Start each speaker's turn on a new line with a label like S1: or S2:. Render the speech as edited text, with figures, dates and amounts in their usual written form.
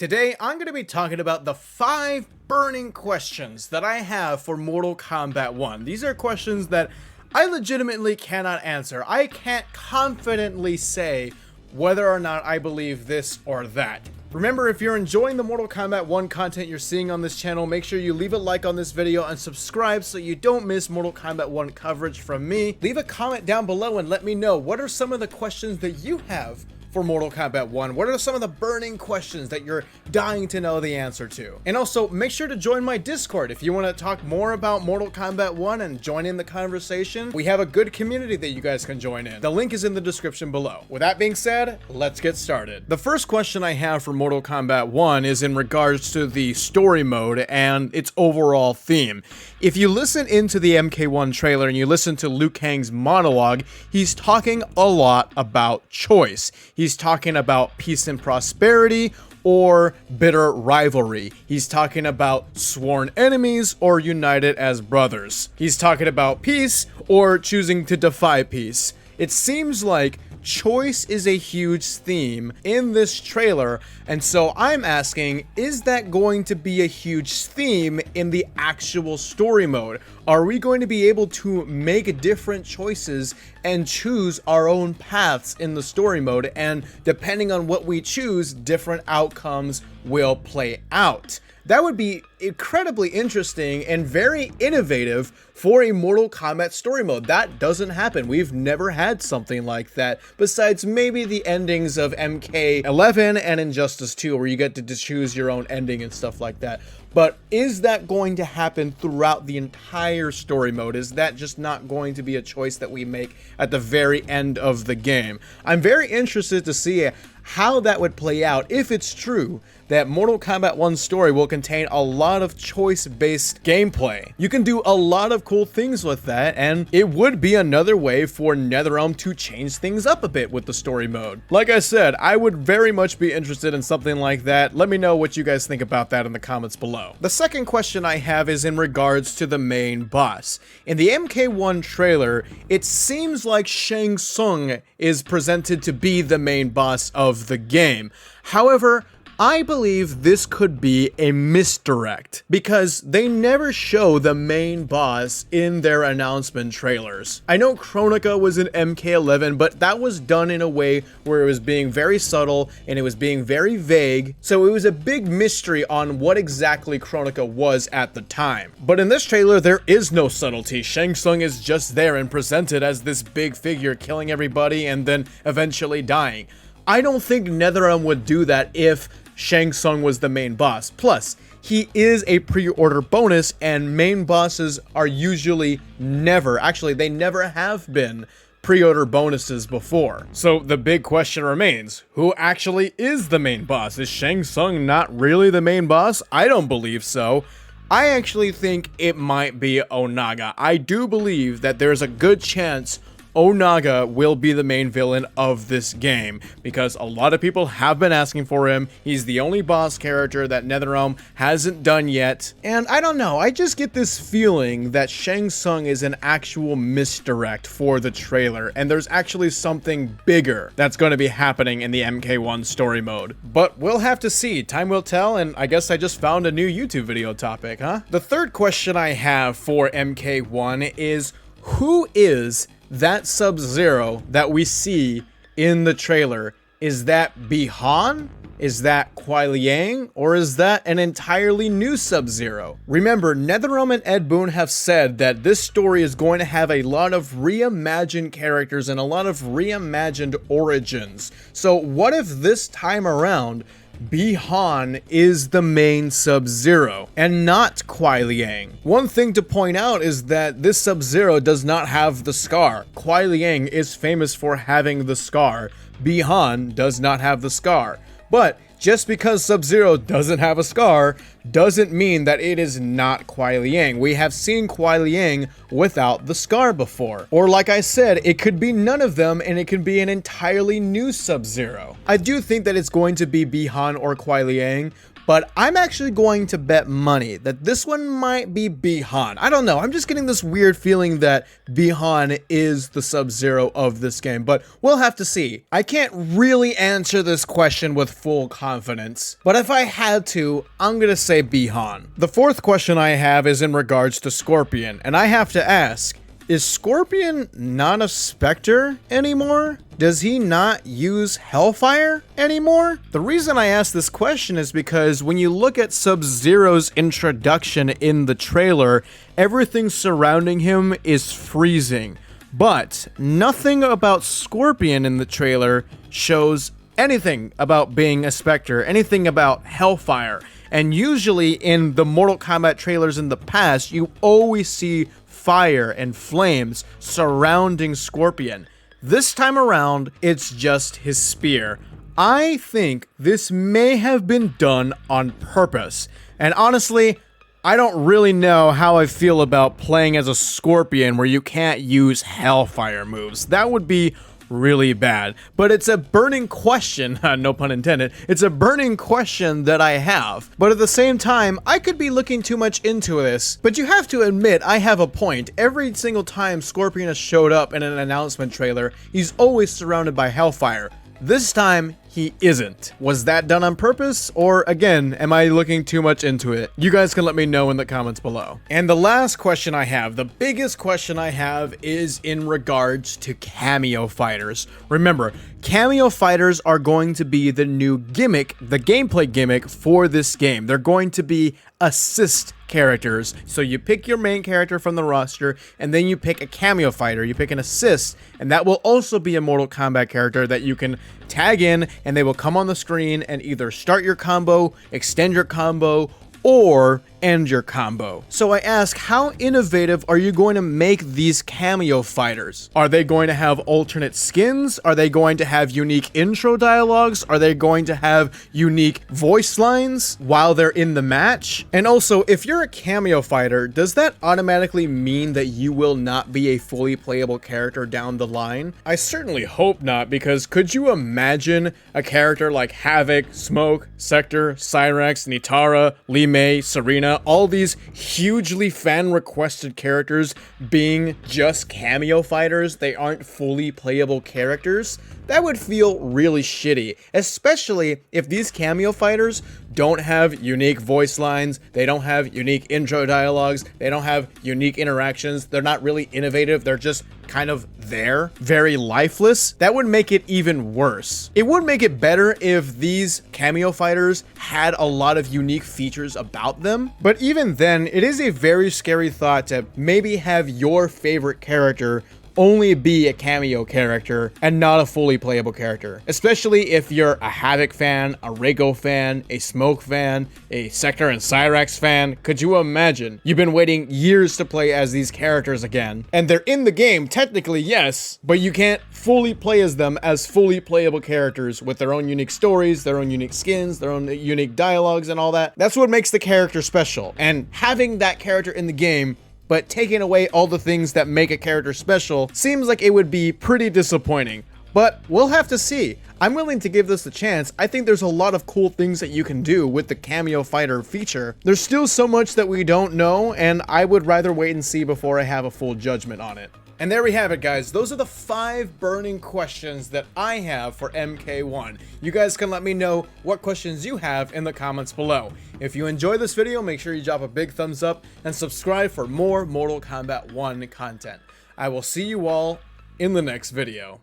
S1: Today, I'm going to be talking about the 5 burning questions that I have for Mortal Kombat 1. These are questions that I legitimately cannot answer. I can't confidently say whether or not I believe this or that. Remember, if you're enjoying the Mortal Kombat 1 content you're seeing on this channel, make sure you leave a like on this video and subscribe so you don't miss Mortal Kombat 1 coverage from me. Leave a comment down below and let me know what are some of the questions that you have for Mortal Kombat 1. What are some of the burning questions that you're dying to know the answer to? And also, make sure to join my Discord if you want to talk more about Mortal Kombat 1 and join in the conversation. We have a good community that you guys can join in. The link is in the description below. With that being said, let's get started. The first question I have for Mortal Kombat 1 is in regards to the story mode and its overall theme. If you listen into the MK1 trailer and you listen to Liu Kang's monologue, he's talking a lot about choice. He's talking about peace and prosperity or bitter rivalry. He's talking about sworn enemies or united as brothers. He's talking about peace or choosing to defy peace. It seems like choice is a huge theme in this trailer, and so I'm asking, is that going to be a huge theme in the actual story mode? Are we going to be able to make different choices and choose our own paths in the story mode, and depending on what we choose, different outcomes will play out? That would be incredibly interesting and very innovative for a Mortal Kombat story mode. That doesn't happen. We've never had something like that, besides maybe the endings of MK11 and Injustice 2, where you get to choose your own ending and stuff like that. But is that going to happen throughout the entire story mode? Is that just not going to be a choice that we make at the very end of the game? I'm very interested to see how that would play out if it's true that Mortal Kombat 1's story will contain a lot of choice-based gameplay. You can do a lot of cool things with that, and it would be another way for NetherRealm to change things up a bit with the story mode. Like I said, I would very much be interested in something like that. Let me know what you guys think about that in the comments below. The second question I have is in regards to the main boss. In the MK1 trailer, it seems like Shang Tsung is presented to be the main boss of the game. However, I believe this could be a misdirect, because they never show the main boss in their announcement trailers. I know Kronika was in MK11, but that was done in a way where it was being very subtle and it was being very vague, so it was a big mystery on what exactly Kronika was at the time. But in this trailer, there is no subtlety. Shang Tsung is just there and presented as this big figure killing everybody and then eventually dying. I don't think NetherRealm would do that if Shang Tsung was the main boss. Plus, he is a pre-order bonus, and main bosses are usually they never have been pre-order bonuses before. So the big question remains, who actually is the main boss? Is Shang Tsung not really the main boss? I don't believe so. I actually think it might be Onaga. I do believe that there's a good chance Onaga will be the main villain of this game, because a lot of people have been asking for him. He's the only boss character that NetherRealm hasn't done yet, and I don't know, I just get this feeling that Shang Tsung is an actual misdirect for the trailer, and there's actually something bigger that's going to be happening in the MK1 story mode. But we'll have to see, time will tell, and I guess I just found a new YouTube video topic, huh? The third question I have for MK1 is, who is that SubZero that we see in the trailer? Is that Bi-Han? Is that Kuai Liang? Or is that an entirely new SubZero? Remember, NetherRealm and Ed Boon have said that this story is going to have a lot of reimagined characters and a lot of reimagined origins. So what if this time around, Bi-Han is the main SubZero and not Kuai Liang? One thing to point out is that this SubZero does not have the scar. Kuai Liang is famous for having the scar. Bi-Han does not have the scar. But just because SubZero doesn't have a scar doesn't mean that it is not Kuai Liang. We have seen Kuai Liang without the scar before. Or like I said, it could be none of them and it could be an entirely new SubZero. I do think that it's going to be Bi-Han or Kuai Liang, but I'm actually going to bet money that this one might be Bi-Han. I don't know, I'm just getting this weird feeling that Bi-Han is the SubZero of this game, but we'll have to see. I can't really answer this question with full confidence, but if I had to, I'm gonna say Bi-Han. The fourth question I have is in regards to Scorpion, and I have to ask, is Scorpion not a Spectre anymore? Does he not use Hellfire anymore? The reason I ask this question is because when you look at SubZero's introduction in the trailer, everything surrounding him is freezing. But nothing about Scorpion in the trailer shows anything about being a Spectre, anything about Hellfire. And usually in the Mortal Kombat trailers in the past, you always see fire and flames surrounding Scorpion. This time around, it's just his spear. I think this may have been done on purpose. And honestly, I don't really know how I feel about playing as a Scorpion where you can't use Hellfire moves. That would be really bad, but it's a burning question, no pun intended, it's a burning question that I have. But at the same time, I could be looking too much into this, but you have to admit I have a point. Every single time Scorpion has showed up in an announcement trailer, he's always surrounded by Hellfire. This time, he isn't. Was that done on purpose? Or again, am I looking too much into it? You guys can let me know in the comments below. And the last question I have, the biggest question I have, is in regards to Cameo Fighters. Remember, Cameo Fighters are going to be the new gimmick, the gameplay gimmick for this game. They're going to be assist characters. So you pick your main character from the roster, and then you pick a Cameo Fighter, you pick an assist, and that will also be a Mortal Kombat character that you can tag in, and they will come on the screen and either start your combo, extend your combo, or end your combo. So I ask, how innovative are you going to make these Cameo Fighters? Are they going to have alternate skins? Are they going to have unique intro dialogues? Are they going to have unique voice lines while they're in the match? And also, if you're a Cameo Fighter, does that automatically mean that you will not be a fully playable character down the line? I certainly hope not, because could you imagine a character like Havoc, Smoke, Sector, Cyrax, Nitara, Li Mei, Serena, all these hugely fan-requested characters being just Cameo Fighters? They aren't fully playable characters? That would feel really shitty, especially if these Cameo Fighters don't have unique voice lines, they don't have unique intro dialogues, they don't have unique interactions, they're not really innovative, they're just kind of there, very lifeless. That would make it even worse. It would make it better if these Cameo Fighters had a lot of unique features about them, but even then, it is a very scary thought to maybe have your favorite character only be a cameo character and not a fully playable character. Especially if you're a Havoc fan, a Reiko fan, a Smoke fan, a Sector and Cyrax fan. Could you imagine? You've been waiting years to play as these characters again, and they're in the game, technically, yes, but you can't fully play as them as fully playable characters with their own unique stories, their own unique skins, their own unique dialogues and all that. That's what makes the character special, and having that character in the game but taking away all the things that make a character special seems like it would be pretty disappointing. But we'll have to see. I'm willing to give this a chance. I think there's a lot of cool things that you can do with the Cameo Fighter feature. There's still so much that we don't know, and I would rather wait and see before I have a full judgment on it. And there we have it, guys. Those are the 5 burning questions that I have for MK1. You guys can let me know what questions you have in the comments below. If you enjoyed this video, make sure you drop a big thumbs up and subscribe for more Mortal Kombat 1 content. I will see you all in the next video.